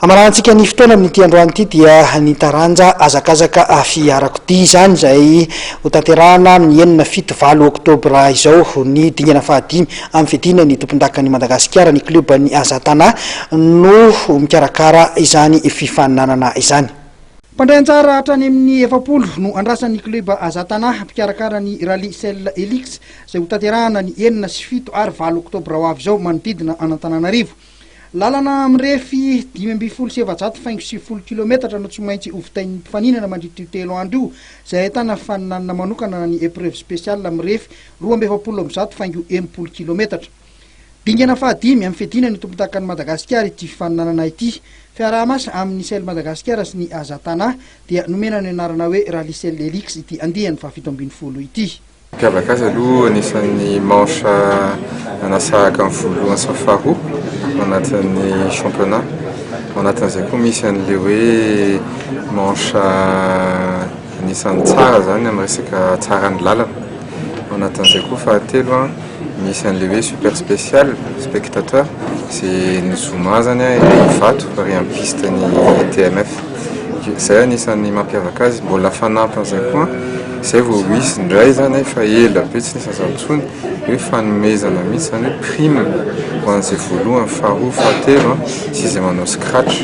Amarantsika ny fotoana amin'ity androany ity dia ny taranja azakazaka fiarakodia izany izay hotanterahana amin'ny 7 oktobra izao ny dingana fahadimy amin'ny fidina ny tompon-dakan'i Madagasikara ny klubany Azatana no mikarakara izany fifaninanana izany. Mpandray anjara hatrany amin'ny 70 no andrasan'ny klub Azatana mpikarakara ny Rally Sel Elix izay hotanterahana ny 7 ary 8 oktobra ho avy izao manodidina Antananarivo. Lalana mirefy 570 kilometatra no tsy maintsy hovitain'ny mpifaninana mandritra telo andro io izay ahitana faninanana manokana ny épreuve spéciale mirefy 270 kilometatra. Dingana fahadimy amin'ny fidina ny tompon-dakan'i Madagasikara ity fifaninanana ity. Fiaraha-masa amin'ny Sel Madagasikara sy ny Azatana dia nomena ny anarana hoe Rally Sel Elix ity andiany fa 7 ity. Piavaka azy aloha anisan'ny manche anasaraka amin'ny voalohany sy faharoa anatin'ny championnat. Anatin'izay koa misy an'le hoe manche anisan'ny tsara zany amin'ny resaka tsaran'ny lalana. Anatin'izay koa fahatelo misy an'le hoe super spécial spectateur c'est ny zoma zany ivato ary amin'ny piste ny TMF. Zay anisan'ny mampiavaka azy mbola fanampin'izay koa zay vao misy indray zany fa ela be tsy nisy azahoantsony hoe fanomezana mihitsy zany hoe prime ho an'izay voalohany faharoa fahatelo sy izay manao scratch.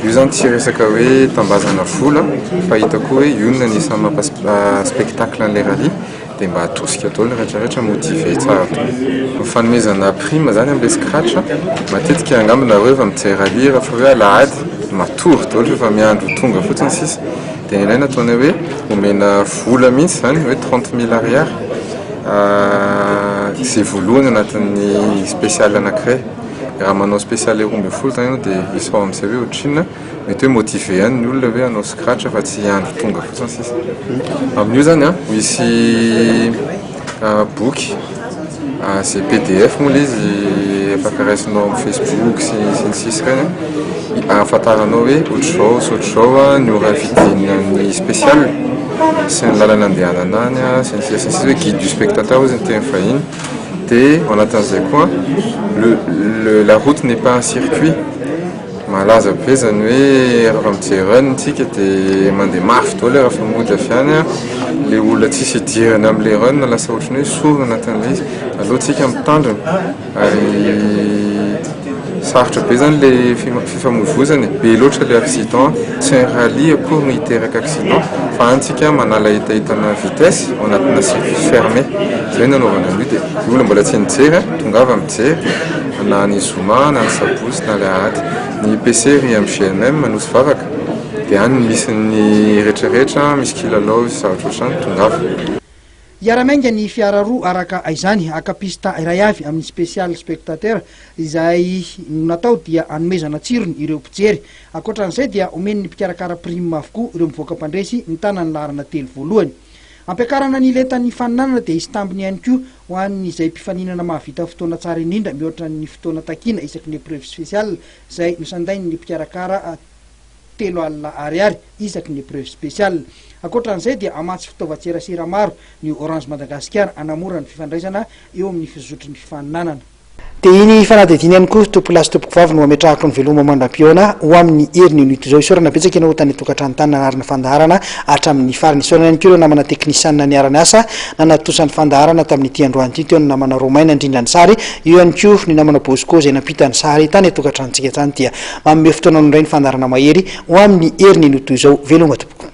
Io zany tsy resaka hoe tambazana vola fa hitako hoe io no anisan'ny mampa-spectacle an'ilay rally dia mba atosika daholo rehetrarehetra motivé tsara to. Fanomezana prime zany amin'ilay scratch matetika angambona hoe efa mijery rally rehefa hoe alahady matory daholo efa miandro tonga fotsiny sisa dia ilay nataony hoe omena vola mihitsy zany hoe 30 000 ariary izay voalohany anatin'ny spécial anankiray. Raha manao spécial 20 zany ianao dia isao amin'izay hoe ohatrino mety hoe motivé ihany ny olona hoe hanao scratch fa tsy andro tonga fotsiny sisa. Amin'io zany misy boky c'est PDF moa izy afaka raisinao amin'ny Facebook sy ny sisa reny ahafantaranao hoe ohatr'izao ny ora vidin'ny spécial sy ny lalana andehanana any sy ny sisa hoe guide du spectateur ozy ny teny fahiny. Dia anatin'izay koa la route n'est pas un circuit. Malaza be zany hoe rehefa mijery run tsika dia mandeha mafy daholo rehefa mody avy any le olona tsisy idirany amin'ilay run lasa ohatrany hoe sorina anatin'ilay izy aloha tsika mitandrina ary sarotra be zany le fifamoivoizany be loatra le accident tsy un rally pour ny hiteraka accident fa antsika manala hitahitana vitesse ao anatina circuit fermé zay nanaovana an'io dia ny olona mbola tsy nijery tongava mijery na ny zoma na ny sabosy na le ahady ny PC ry amin'ny GMM manosy vavaka dia any misy ny rehetrarehetra misy kilalao sarotra ohatrany tongava. Iaramainga ny fiara roa araka izany akapista iray avy amin'ny spécial spectateur izay natao dia anomezana tsirony ireo mpijery. Ankoatran'izay dia omeny ny mpikarakara prime avokoa ireo mivoaka mpandresy ny tanany larana telo voalohany. Ampiakarana ny letan'ny faninanana dia hisy tambiny ihany koa ho an'izay mpifaninana mahavita fotoana tsara indrindra mihoatra ny fotoana takina isaky ny épreuve spéciale izay nosandainy ny mpikarakara 3 alina ariary isaky ny épreuve spéciale. Ankoatran'izay dia amatsy fitaovan-tserasera maro ny Orange Madagasikara anamora ny fifandraisana eo amin'ny fizotry ny fifaninanana. Dia iny fanadidiny ihany koa tompolasy tompoko vavy no ametrahako ny veloma mandram-piona ho amin'ny heriny unité izao isorana betsaka ianao tany tokantrano tany nanarina fandaharana hatramin'ny farany isorana ihany koa ireo namana teknisianina niarany asa nanatosany fandaharana tamin'ity androany ity teo ny namana Romaina indrindra ny sary io ihany koa ny namana Bosco izay nampita ny sary tany tokantranontsika tany dia manome fotoana indray ny fandaharana mahery ho amin'ny heriny unité izao veloma tompoko.